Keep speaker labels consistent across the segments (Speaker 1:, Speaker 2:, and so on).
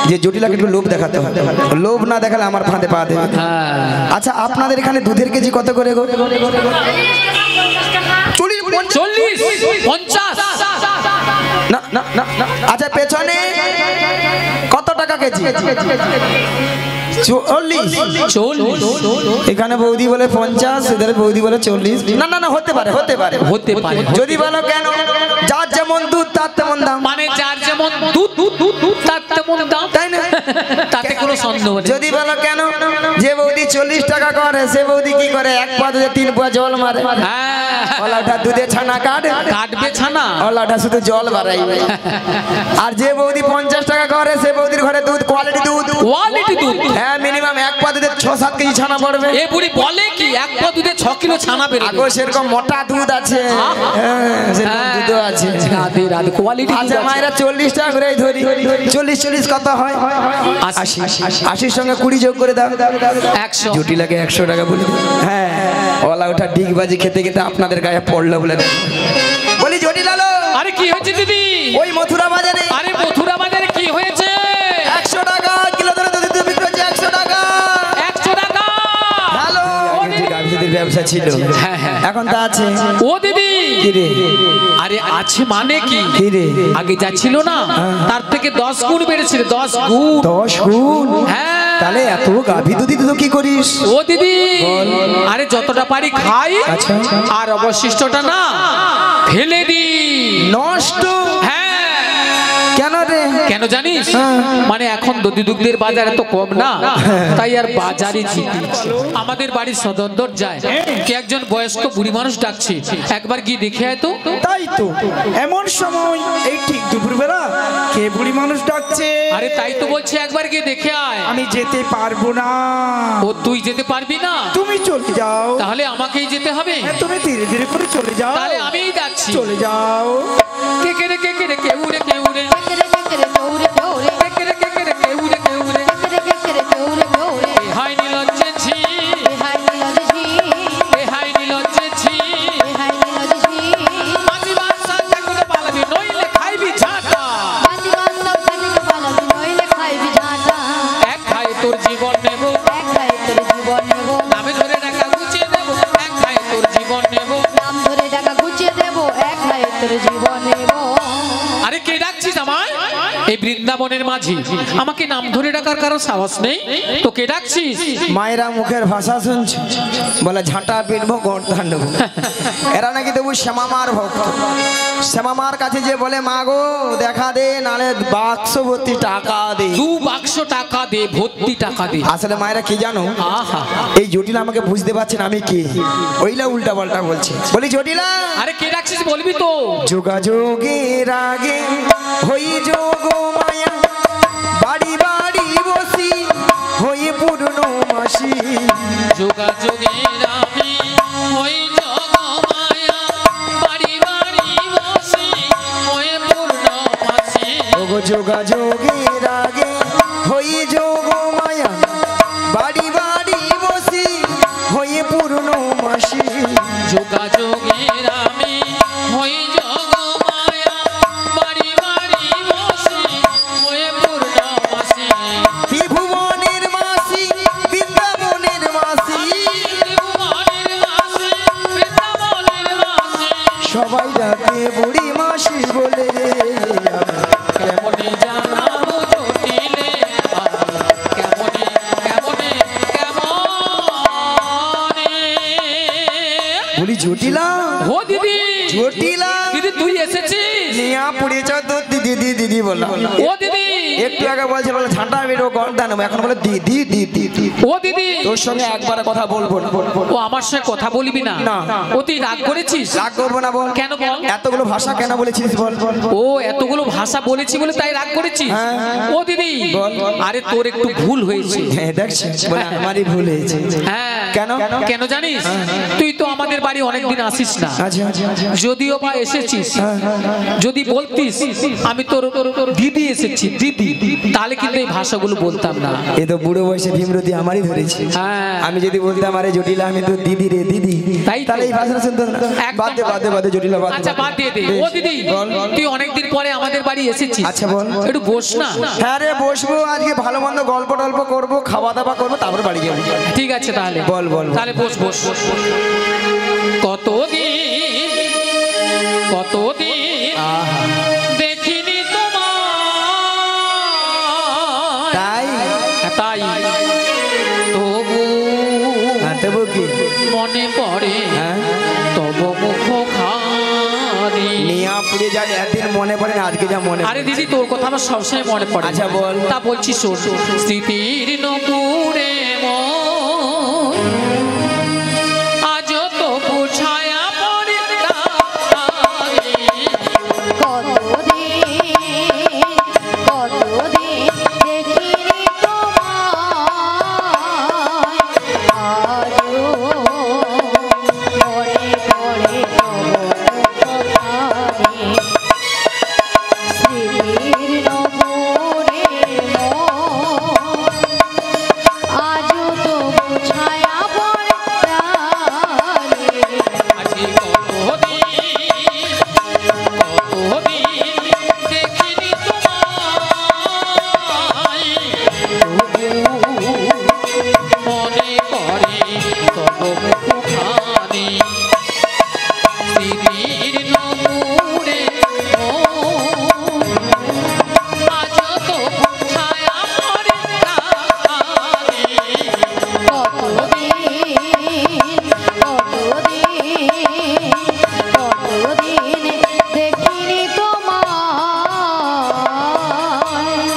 Speaker 1: যে জটিলাকে একটু লোভ দেখাতে হয়, লোভ না দেখালে আমার ফাঁদে পা দেবে। আচ্ছা আপনাদের এখানে দুধের কেজি কত করে গো?
Speaker 2: 40 50
Speaker 1: না না না না। আচ্ছা পেছনে কত টাকা কেজি? 40। এখানে বৌদি বলে 50, এদের বৌদি বলে 40। না না না হতে পারে হতে পারে
Speaker 2: হতে পারে।
Speaker 1: যদি বলো কেন যার যেমন দুধ তার তেমন দাম,
Speaker 2: মানে যার যেমন দুধ তার তেমন দাম, তাই না? তাতে কোনো সন্দেহ নেই।
Speaker 1: যদি বলো কেন যে বৌদি 40 টাকা করে সে বৌদি কি করে 1 পা দুধে 3 পা জল মারে। ওলাটা দুধে ছানা কাটবে ছানা, ওলাটা শুধু জল বাড়াইবে। আর যে বৌদি 50 টাকা করে সে বৌদির ঘরে দুধ কোয়ালিটি দুধ হ্যাঁ মিনিমাম 1 পা দুধে 6-7 কেজি ছানা পড়বে।
Speaker 2: এই বুড়ি বলে কি 1 পা দুধে 6 কিলো ছানা বের হবে।
Speaker 1: আগো সেরকম মোটা দুধ আছে, হ্যাঁ সেরকম দুধ আছে,
Speaker 2: রাধে রাধে কোয়ালিটি।
Speaker 1: আচ্ছা মায়েরা 40 টাকা করে ধরি, 40 কত হয়? 80। 80 সঙ্গে 20 যোগ করে দাও
Speaker 2: 100।
Speaker 1: জটিলাকে 100 টাকা বলে হ্যাঁ ওলা ওঠা ডিগবাজি খেতে খেতে আপনাদের গায়ে পড়লো বলে বলি জটিলালো।
Speaker 2: আরে কি হয়েছে দিদি?
Speaker 1: ওই মথুরা বাজারে।
Speaker 2: আরে মথুরা বাজারে কি হয়েছে?
Speaker 1: 100 টাকা কিলো ধরে দুধ বিক্রি হচ্ছে। 100 টাকা
Speaker 2: 100 টাকা।
Speaker 1: হ্যালো গাভীদের ব্যবসা ছিল, এখন তো আছে।
Speaker 2: ও দিদি
Speaker 1: কি রে?
Speaker 2: আরে আছে মানে কি?
Speaker 1: কি রে?
Speaker 2: আগে যা ছিল না তার থেকে 10 গুণ বেড়েছে। 10 গুণ।
Speaker 1: 10 গুণ?
Speaker 2: হ্যাঁ।
Speaker 1: তাহলে এত গাভী দুধ তো কি করিস?
Speaker 2: ও দিদি আরে যতটা পারি খাই, আর অবশিষ্টটা না ফেলে দি।
Speaker 1: নষ্ট?
Speaker 2: হ্যাঁ।
Speaker 1: কেন রে?
Speaker 2: কেন জানিস? মানে এখন দধি দুগ্ধের বাজার এত কম না, তাই আর বাজারে জিতে। আমাদের বাড়ির সদর দরজায় কে একজন বয়স্ক বুড়ি মানুষ ডাকছে, একবার গিয়ে দেখে আয় তো।
Speaker 3: তাই তো এমন সময় এই ঠিক দুপুরবেলা কে বুড়ি মানুষ ডাকছে?
Speaker 2: আরে তাই তো বলছে একবার গিয়ে দেখে আয়।
Speaker 3: আমি যেতে পারবো না।
Speaker 2: ও তুই যেতে পারবি না?
Speaker 3: তুমি চলে যাও।
Speaker 2: তাহলে আমাকেই যেতে হবে।
Speaker 3: তুমি ধীরে ধীরে করে চলে যাও।
Speaker 2: তাহলে আমিই যাচ্ছি।
Speaker 3: চলে যাও।
Speaker 2: কে কে রে কে কে রে কে উড়ে কে উড়ে কে রে কে রে কে উড়ে কে উড়ে হাই নীলজ্জেছি হাই নীলজ্জেছি মাঝি বাসা করে পালাবি নইলে খাইবি ঝাঁটা। এক খাই তোর জীবন নেব, নামে ধরে টাকা গুছিয়ে দেব। এক খাই তোর জীবন নেব। আরে কে ডাকছিস আমায়? এই বৃন্দাবনের মাঝি, আমাকে নাম ধরে ডাকার কারো সাহস নেই তো কে ডাকছিস?
Speaker 1: মায়েরা মুখের ভাষা শুনছে, বলে ঝাঁটা পিটবো গর্দান নেবো। এরা নাকি তবু শ্যামামার ভক্ত। শ্যামামার কাছে যে বলে মা গো দেখা দে, নালে বাক্স ভর্তি টাকা দে।
Speaker 2: 2 বাক্স টাকা দে, ভর্তি টাকা দে।
Speaker 1: আসলে মায়েরা কি জানো, এই জটিলা আমাকে বুঝতে পারছেন আমি কি, ওইলা উল্টা পাল্টা বলছে। বলি জটিলা
Speaker 2: আরে কে ডাকছিস বলবি তো।
Speaker 1: যোগাযোগের আগে হই যোগ মায়া, বাড়ি বাড়ি বসি হই পূর্ণ মাসি।
Speaker 2: যোগাযোগের আমি হই যোগ মায়া, বাড়ি বাড়ি বসি হই পূর্ণমাসী।
Speaker 1: যোগাযোগের আগে হই যোগ মায়া, বাড়ি বাড়ি বসি হই পূর্ণ মাসি।
Speaker 2: যোগাযোগের আমি হই যোগ মায়া, বাড়ি বাড়ি বসি হই পূর্ণমাসী।
Speaker 1: ত্রিভুবনের মাসি বৃন্দাবনের মাসি, সবাই ডাকে বুড়ি মাসি বলে।
Speaker 2: কেমনে জানাবো জটিলে, কেমনে কেমনে কেমনে।
Speaker 1: বলি জটিলা।
Speaker 2: ও দিদি
Speaker 1: জটিলা
Speaker 2: দিদি তুই এসেছিস?
Speaker 1: নিয়া পুড়িয়েছ তো দিদি দিদি বললো।
Speaker 2: ও দিদি
Speaker 1: একটু আগে বলছে বলে ঝাঁটা বেরো গর্দা নেবো, এখন বলে দিদি দিদি দিদি।
Speaker 2: ও দিদি
Speaker 1: তোর সঙ্গে একবার কথা বলবো না।
Speaker 2: ও আমার সঙ্গে কথা বলবি না?
Speaker 1: না।
Speaker 2: ও তুই রাগ করেছিস?
Speaker 1: রাগ করবো না বল।
Speaker 2: কেন বল?
Speaker 1: এতগুলো ভাষা কেন বলেছিস বল।
Speaker 2: ও এতগুলো ভাষা বলেছি বলে তাই রাগ করেছিস? ও দিদি আরে তোর একটু ভুল হয়েছে।
Speaker 1: হ্যাঁ দেখছিস বলে আমারই ভুল হয়েছে।
Speaker 2: হ্যাঁ
Speaker 1: কেন
Speaker 2: কেন জানিস? তুই তো আমাদের বাড়ি অনেকদিন আসিস না, যদিও বা এসেছিস যদি বলতিস আমি তোর দিদি এসেছি দিদি, তাহলে কিন্তু এই ভাষাগুলো বলতাম না।
Speaker 1: এ তো বুড়ো বয়সে ভীমরতি আমারই ধরেছে।
Speaker 2: হ্যাঁ।
Speaker 1: আমি যদি বলতাম আরে জটিলা আমি তো দিদি রে দিদি,
Speaker 2: তাই তো।
Speaker 1: তাহলে এই ভাষাটা শুনতো না।
Speaker 2: একদম
Speaker 1: বাদ দে বাদ দে বাদ দে জটিলা বাদ দে।
Speaker 2: আচ্ছা বাদ দিয়ে দে। ও দিদি, তুই অনেকদিন পরে আমাদের বাড়ি এসেছিস।
Speaker 1: আচ্ছা বল।
Speaker 2: একটু বস না।
Speaker 1: হ্যাঁ রে বসবো, আজকে ভালো মন্দ গল্প টল্প করবো, খাওয়া দাওয়া করবো, তারপর বাড়ি যাবো।
Speaker 2: ঠিক আছে তাহলে
Speaker 1: বল, বল, বল।
Speaker 2: তাহলে বস বস। কতদিন দেখিনি তোমায়,
Speaker 1: তাই
Speaker 2: তাই তবু
Speaker 1: তবু কি
Speaker 2: মনে পড়ে তব মুখখানি।
Speaker 1: নিয়া পুড়ে যায় একদিন মনে পড়ে না, আজকে যা মনে।
Speaker 2: আরে দিদি তোর কথা আমার সবসময় মনে পড়ে।
Speaker 1: আচ্ছা বল।
Speaker 2: তা বলছি শোন, স্মৃতির নপুরে আজ তো বুঝায়া পড়ে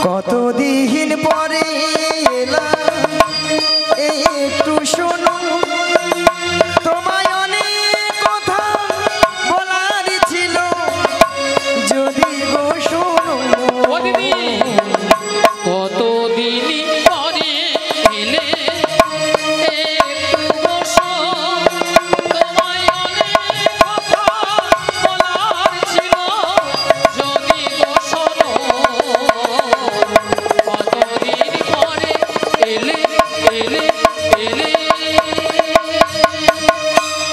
Speaker 1: কতদিন পরে এলাম, একটু শোনো তোমায় অনেক কথা বলার ছিল, যদি গো শোনো।
Speaker 2: ও দিদি, কতদিন পরে এলে একটু বসো, তোমায় অনেক কথা বলার ছিল, যদি গো শোনো। কতদিন পরে এলে এলে এলে।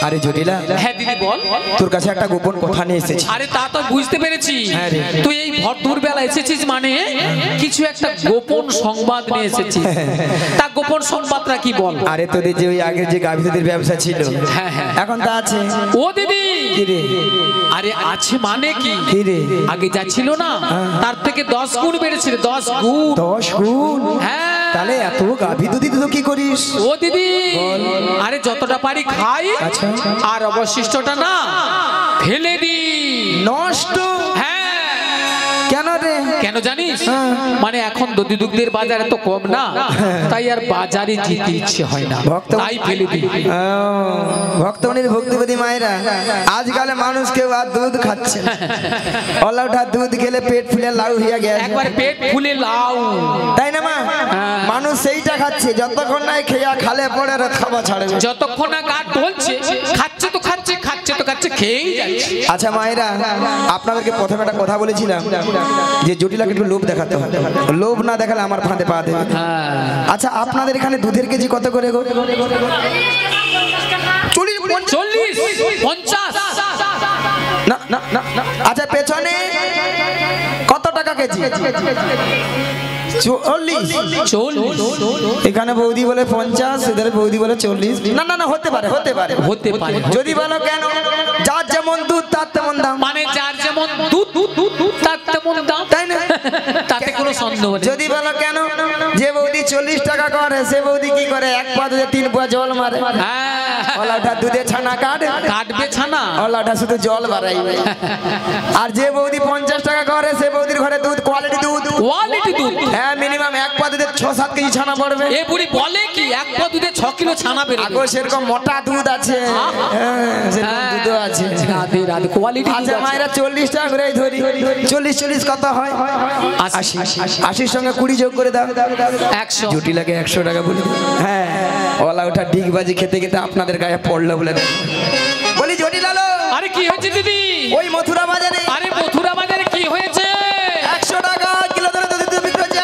Speaker 1: আরে জটিলা,
Speaker 2: হ্যাঁ দিদি বল।
Speaker 1: তোর কাছে একটা গোপন কথা নিয়ে এসেছি।
Speaker 2: আরে তা তো বুঝতে পেরেছি,
Speaker 1: হ্যাঁ রে।
Speaker 2: তুই এই ভরদুর বেলা এসেছিস মানে কিছু একটা গোপন সংবাদ নিয়ে এসেছিস। তা গোপন সংবাদটা কি বল?
Speaker 1: আরে তোদের যে ওই আগের যে গাভীদের ব্যবসা ছিল,
Speaker 2: হ্যাঁ হ্যাঁ,
Speaker 1: এখন তা আছে।
Speaker 2: ও দিদি,
Speaker 1: কি রে?
Speaker 2: আরে আছে মানে কি?
Speaker 1: কি রে?
Speaker 2: আগে যা ছিল না তার থেকে 10 গুণ বেড়েছে, 10 গুণ।
Speaker 1: 10 গুণ?
Speaker 2: হ্যাঁ।
Speaker 1: তাহলে এত গাভী দুধ তো কি করিস?
Speaker 2: ও দিদি, আরে যতটা পারি খাই,
Speaker 1: আচ্ছা।
Speaker 2: আর অবশিষ্টটা না ফেলে দি।
Speaker 1: নষ্ট?
Speaker 2: হ্যাঁ।
Speaker 1: কেন রে?
Speaker 2: কেন জানিস? মানে এখন দধি দুগ্ধের বাজার এত কম না, তাই আর বাজারে যেতে ইচ্ছে হয় না, তাই ফেলে দিই।
Speaker 1: ভক্তমণির ভক্তিপতি মায়েরা, আজকাল মানুষ কেউ আর দুধ খাচ্ছে না। অলাউঠা দুধ খেলে পেট ফুলে লাউ হইয়া গেছে,
Speaker 2: একবারে পেট ফুলে লাউ,
Speaker 1: তাই না মা? মানুষ সেইটা খাচ্ছে, যতক্ষণ না খেয়া খালে পড়ে আর খাওয়া ছাড়বে।
Speaker 2: যতক্ষণ না গাট বলছে খাচ্ছে তো খাচ্ছে, খাচ্ছে তো খাচ্ছে, খেয়েই যাচ্ছে।
Speaker 1: আচ্ছা মায়েরা, আপনাদেরকে প্রথমে একটা কথা বলেছিলাম যে জটিলাকে একটু লোভ দেখাতে হবে, লোভ না দেখালে আমার ফাঁদে পা দেবে। আচ্ছা আপনাদের এখানে দুধের কেজি কত করে গো?
Speaker 2: 40, 50।
Speaker 1: না না না না। আচ্ছা পেছনে কত টাকা কেজি? 40। এখানে বৌদি বলে 50, এদের বৌদি বলে 40। না না না, হতে পারে হতে পারে
Speaker 2: হতে পারে।
Speaker 1: যদি বলো কেন, যার যেমন দুধ তার তেমন দাম।
Speaker 2: মানে যার যেমন দুধ তার তেমন দাম,
Speaker 1: তাই না?
Speaker 2: তাতে কোনো সন্দেহ নেই।
Speaker 1: যদি বলো কেন, যে বৌদি 40 টাকা করে সে বৌদি কি করে 1 পা দুধে 3 পা জল মারে। ওলাটা দুধে ছানা
Speaker 2: কাটবে ছানা,
Speaker 1: ওলাটা শুধু জল বাড়াইবে। আর যে বৌদি 50 টাকা করে সে বৌদির ঘরে দুধ কোয়ালিটি দুধ, হ্যাঁ মিনিমাম 1 পা দুধে 6-7 কেজি ছানা পড়বে।
Speaker 2: এ বুড়ি বলে কি 1 পা দুধে 6 কিলো ছানা বেরোবে।
Speaker 1: আগো সেরকম মোটা দুধ আছে, হ্যাঁ সেরকম দুধও আছে।
Speaker 2: রাধে কোয়ালিটি।
Speaker 1: আচ্ছা মায়েরা 40 টাকা করে ধরি, 40 কত হয়? 80। 80 সঙ্গে 20 যোগ করে দাও,
Speaker 2: 100।
Speaker 1: জটিলাকে 100 টাকা বলি। হ্যাঁ, ওলা ওঠা ডিগবাজি খেতে খেতে আপনাদের গায়ে পড়লো বলে বলি জটিলা লো।
Speaker 2: আরে কি হয়েছে দিদি?
Speaker 1: ওই মথুরা বাজারে।
Speaker 2: আরে মথুরা বাজারে কি হয়েছে?
Speaker 1: 100 টাকা কিলো ধরে দুধ বিক্রি হচ্ছে।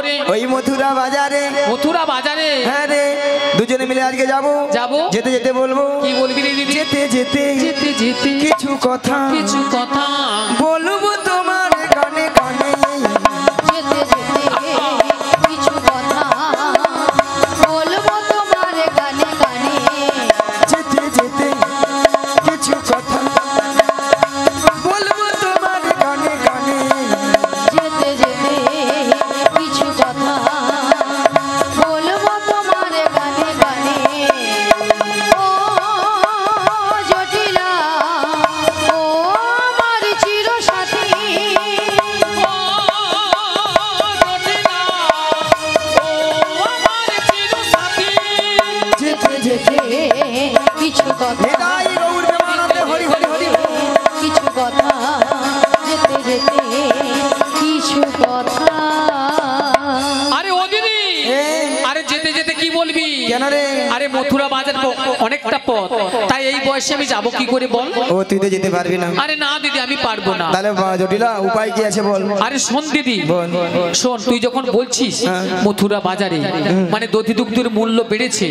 Speaker 2: রে
Speaker 1: ওই মথুরা বাজারে।
Speaker 2: মথুরা বাজারে।
Speaker 1: হ্যাঁ রে, দুজনে মিলে আজকে যাবো। যেতে যেতে বলবো।
Speaker 2: কি বলবি রে দিদি?
Speaker 1: যেতে যেতে
Speaker 2: যেতে যেতে
Speaker 1: কিছু কথা বলবো তোমার কানে কানে।
Speaker 4: যেতে যেতে কিছু কথা বলবো তোমার কানে কানে।
Speaker 1: যেতে যেতে কিছু কথা বলবো তোমার কানে কানে।
Speaker 4: যেতে যেতে কিছু কথা বলবো তোমার কানে কানে। ও জটিলা, ও আমার চিরসাথী,
Speaker 1: যেতে যেতে
Speaker 4: কিছু কথা
Speaker 1: নিতাই গৌর প্রেমানন্দে হরি হরি হরি।
Speaker 4: কিছু কথা যেতে যেতে কিছু কথা।
Speaker 2: আরে ও দিদি,
Speaker 1: এ,
Speaker 2: আরে যেতে যেতে কি বলবি?
Speaker 1: কেন রে?
Speaker 2: আরে মথুরা বাজার অনেকটা পথ, তাই এই বয়সে আমি যাব কি করে বল?
Speaker 1: ও তুই তো যেতে পারবি না।
Speaker 2: আরে না দিদি, আমি পারবো না।
Speaker 1: তাহলে জটিলা উপায় কি আছে বল?
Speaker 2: আরে শোন দিদি,
Speaker 1: বল।
Speaker 2: শোন, তুই যখন বলছিস মথুরা বাজারে মানে দধি দুগ্ধের মূল্য বেড়েছে,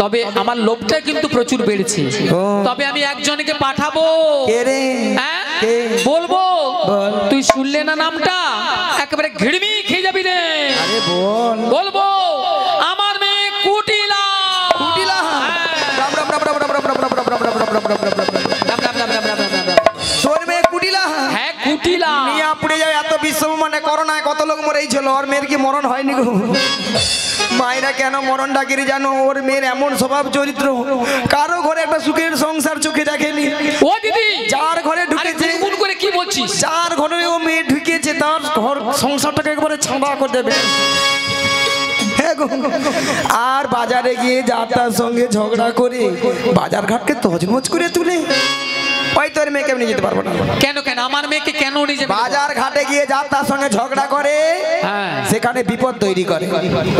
Speaker 2: তবে আমার লোভটা কিন্তু প্রচুর বেড়েছে।
Speaker 1: ও।
Speaker 2: তবে আমি একজনকে পাঠাবো।
Speaker 1: কে রে?
Speaker 2: হ্যাঁ?
Speaker 1: কে?
Speaker 2: বলবো।
Speaker 1: বল।
Speaker 2: তুই শুনলে না নামটা, একেবারে ঘিড়মি খেয়ে যাবি রে।
Speaker 1: আরে বল।
Speaker 2: বলবো আমার মেয়ে কুটিলা।
Speaker 1: কুটিলা? রাম রাম রাম রাম রাম রাম রাম রাম রাম রাম রাম রাম রাম রাম রাম রাম।
Speaker 2: রাম রাম রাম রাম রাম রাম রাম।
Speaker 1: তোর মেয়ে কুটিলা?
Speaker 2: হ্যাঁ কুটিলা।
Speaker 1: নিয়ে পুড়ে যাবে এত বিশ্ব মানে করোনায় কত লোক মরেছিল, ওর মেয়ের কি মরণ হয়নি গো? মায়েরা কেন মরণ ডাকেনি জানো? ওর মেয়ের এমন স্বভাব চরিত্র, কারো ঘরে একটা সুখের সংসার চোখে দেখেনি।
Speaker 2: ও দিদি,
Speaker 1: যার ঘরে
Speaker 2: আরে
Speaker 1: ঢুকেছে,
Speaker 2: গুনগুন করে কি বলছিস?
Speaker 1: যার ঘরে ও মেয়ে ঢুকেছে তার ঘর সংসারটাকে একবারে ছাঁদা করে দেবে। হ্যাঁ গো। আর বাজারে গিয়ে যার তার সঙ্গে ঝগড়া করে বাজার ঘাটকে তজমজ করে তুলে। ওই তোর মেয়েকে আমি নিয়ে যেতে পারবো না।
Speaker 2: কেন কেন আমার মেয়েকে কেন নিয়ে যাবে?
Speaker 1: বাজার ঘাটে গিয়ে যার তার সঙ্গে ঝগড়া করে,
Speaker 2: হ্যাঁ।
Speaker 1: সেখানে বিপদ তৈরি করে।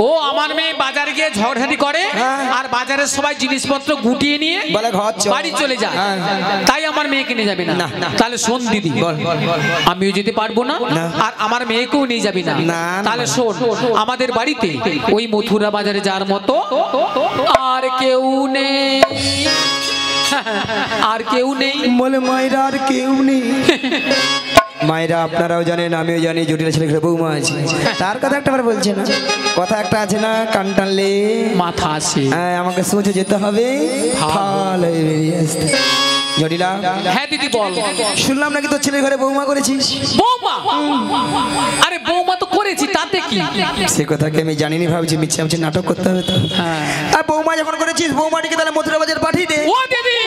Speaker 2: ও আমার মেয়ে বাজারে গিয়ে ঝগড়াঝাটি করে,
Speaker 1: হ্যাঁ।
Speaker 2: আর বাজারের সবাই জিনিসপত্র গুটিয়ে নিয়ে
Speaker 1: বলে ঘর চল।
Speaker 2: বাড়ি চলে যায়।
Speaker 1: হ্যাঁ।
Speaker 2: তাই আমার মেয়েকে নিয়ে যাবে না।
Speaker 1: না, না।
Speaker 2: তাহলে শোন দিদি, আমিও যেতে পারবো না,
Speaker 1: না।
Speaker 2: আর আমার মেয়েকেও নিয়ে যাবি না।
Speaker 1: না, না।
Speaker 2: তাহলে শোন, আমাদের বাড়িতে ওই মথুরা বাজারে যার মতো আর কেউ নেই, আর কেউ নেই।
Speaker 1: বলে মায়েরা আর কেউ নেই। মায়েরা আপনারাও জানেন, আমিও জানি, জটিল ছেলে বৌমা আছে। তার কথা একটা বার বলছে না, কথা একটা আছে না, কান টানলে
Speaker 2: মাথা আছে।
Speaker 1: হ্যাঁ, আমাকে সোজা যেতে হবে, ফাল হয়ে বেরিয়ে আসতে। জটিলা,
Speaker 2: হ্যাঁ দিদি বল।
Speaker 1: শুনলাম নাকি তোর ছেলের ঘরে বৌমা করেছিস?
Speaker 2: বৌমা? আরে বৌমা তো করেছি, তাতে কি?
Speaker 1: সে কথা কি আমি জানিনি, ভাবছি মিছে মিছে নাটক করতে হবে তো।
Speaker 2: হ্যাঁ।
Speaker 1: আর বৌমা যখন করেছিস, বৌমাটিকে তাহলে মথুরা বাজার পাঠিয়ে দে।
Speaker 2: ও দিদি,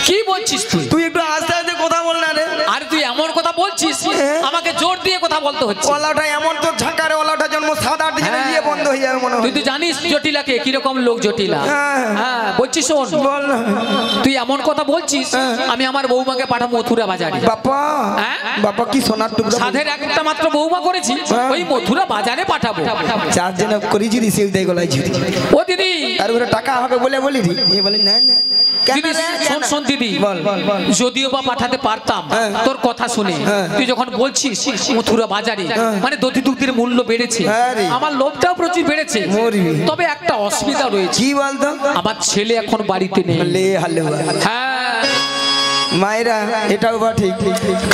Speaker 2: কি বলছিস তুই?
Speaker 1: তুই একটু আস্তে আস্তে কথা বল না রে।
Speaker 2: আরে তুই এমন কথা বলছিস, আমাকে জোর দিয়ে কথা বলতে হচ্ছে।
Speaker 1: ওলাটা এমন তোর ঝাঁকারে, ওলাটা জন্ম 7-8 দিনে গিয়ে বন্ধ হয়ে যাবে মনে হয়।
Speaker 2: তুই তো জানিস জটিলাকে কিরকম লোক জটিলা।
Speaker 1: হ্যাঁ।
Speaker 2: হ্যাঁ বলছিস, শোন,
Speaker 1: বল না।
Speaker 2: তুই এমন কথা বলছিস, আমি আমার বৌমাকে পাঠাবো মথুরা বাজারে।
Speaker 1: বাপ্পা,
Speaker 2: হ্যাঁ?
Speaker 1: বাপ্পা কি সোনার টুকরা।
Speaker 2: সাধের একটা মাত্র বৌমা করেছি, ওই মথুরা বাজারে পাঠাবো।
Speaker 1: চার জন করি যদি সিল দেয় গলায় ঝুড়ি।
Speaker 2: ও দিদি,
Speaker 1: আর ওরা টাকা হবে বলে বলি নি। এ বলি না না। কেন
Speaker 2: দিদি
Speaker 1: রে?
Speaker 2: শোন শোন দিদি,
Speaker 1: বল, বল, বল।
Speaker 2: যদিও বা পাঠাতে পারতাম,
Speaker 1: হ্যাঁ।
Speaker 2: তোর কথা শুনে
Speaker 1: হ্যাঁ।
Speaker 2: তুই যখন বলছিস মথুরা বাজারে মানে দধি দুগ্ধের মূল্য বেড়েছে,
Speaker 1: হ্যাঁ রে।
Speaker 2: আমার লোভটাও প্রচুর বেড়েছে।
Speaker 1: মরবি।
Speaker 2: তবে একটা অসুবিধা রয়েছে,
Speaker 1: কি বলতো?
Speaker 2: আমার ছেলে এখন বাড়িতে নেই।
Speaker 1: লে হালে
Speaker 2: হ্যাঁ
Speaker 1: মায়েরা, এটাও বা ঠিক।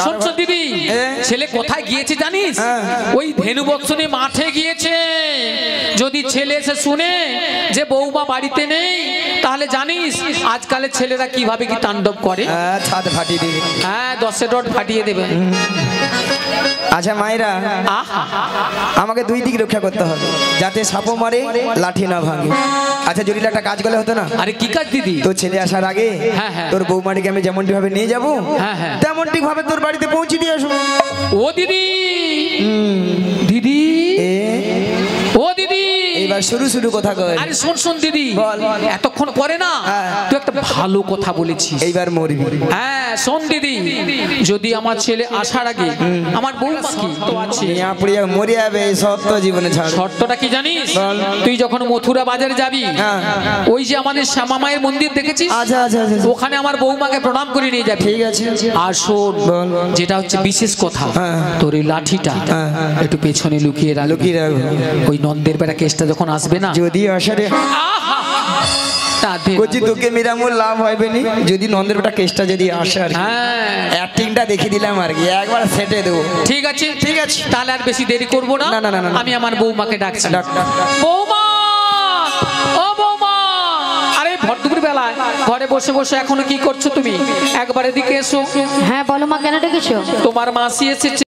Speaker 2: শোন শোন দিদি,
Speaker 1: হ্যাঁ।
Speaker 2: ছেলে কোথায় গিয়েছে জানিস?
Speaker 1: হ্যাঁ।
Speaker 2: ওই ধেনু বৎসনী মাঠে গিয়েছে। যদি ছেলে এসে শুনে যে বৌমা বাড়িতে নেই, তাহলে জানিস আজকালের ছেলেরা কিভাবে কি তাণ্ডব করে।
Speaker 1: হ্যাঁ, ছাদ ফাটিয়ে দিবি।
Speaker 2: হ্যাঁ 10 রড ফাটিয়ে দেবে।
Speaker 1: আচ্ছা মায়েরা,
Speaker 2: আহা,
Speaker 1: আমাকে দুই দিক রক্ষা করতে হবে, যাতে সাপও মারে লাঠি না ভাঙে। আচ্ছা জটিল একটা কাজ করলে হতো না?
Speaker 2: আরে কি কাজ দিদি?
Speaker 1: তোর ছেলে আসার আগে
Speaker 2: হ্যাঁ, হ্যাঁ।
Speaker 1: তোর বৌমাটিকে আমি যেমনটি ভাবে নিয়ে যাবো,
Speaker 2: হ্যাঁ, হ্যাঁ।
Speaker 1: তেমনটি ভাবে তোর বাড়িতে পৌঁছে দিয়ে আসবো।
Speaker 2: ও দিদি, দিদি,
Speaker 1: এ,
Speaker 2: ও দিদি,
Speaker 1: এবার শুরু শুরু কথা কয়
Speaker 2: আরে শোন শোন দিদি,
Speaker 1: বল।
Speaker 2: এতক্ষণ পরে না
Speaker 1: হ্যাঁ।
Speaker 2: তুই একটা ভালো কথা বলেছিস।
Speaker 1: এইবার মরবি।
Speaker 2: হ্যাঁ শোন দিদি, যদি আমার ছেলে আসার আগে আমার বৌমা কি তো আছে,
Speaker 1: ইয়া পুড়িয়া মরে যাবে এই সত্য জীবনে ছাড়।
Speaker 2: শর্তটা কি জানিস?
Speaker 1: বল।
Speaker 2: তুই যখন মথুরা বাজারে যাবি,
Speaker 1: হ্যাঁ।
Speaker 2: ওই যে আমাদের শ্যামা মায়ের মন্দির দেখেছিস,
Speaker 1: আচ্ছা আচ্ছা আচ্ছা আচ্ছা।
Speaker 2: ওখানে আমার বৌমাকে প্রণাম করে নিয়ে যাবি।
Speaker 1: ঠিক আছে।
Speaker 2: আর শোন,
Speaker 1: বল।
Speaker 2: যেটা হচ্ছে বিশেষ কথা,
Speaker 1: হ্যাঁ।
Speaker 2: তোর এই লাঠিটা
Speaker 1: হ্যাঁ।
Speaker 2: একটু পেছনে লুকিয়ে রাখ।
Speaker 1: লুকিয়ে রাখবো।
Speaker 2: ওই নন্দের বেড়া কেসটা যখন আসবে না,
Speaker 1: যদি আসারে
Speaker 2: তাদের
Speaker 1: কচি তোকে মিরামুল লাভ হবে নি যদি নন্দের বেটা কেসটা যদি আসে আর
Speaker 2: হ্যাঁ
Speaker 1: অ্যাক্টিংটা দেখিয়ে দিলাম আর কি, একবার সেটে দেবো।
Speaker 2: ঠিক আছে
Speaker 1: ঠিক আছে।
Speaker 2: তাহলে আর বেশি দেরি করব না।
Speaker 1: না, না, না, না, না।
Speaker 2: আমি আমার বৌমাকে ডাকছি।
Speaker 1: ডাক, ডাক।
Speaker 2: বৌমা, ও বৌমা, আরে ভর দুপুর বেলায় ঘরে বসে বসে এখনো কি করছো তুমি? একবার এদিকে এসো।
Speaker 4: হ্যাঁ বলো মা, কেন ডেকেছো?
Speaker 2: তোমার মাসি এসেছে।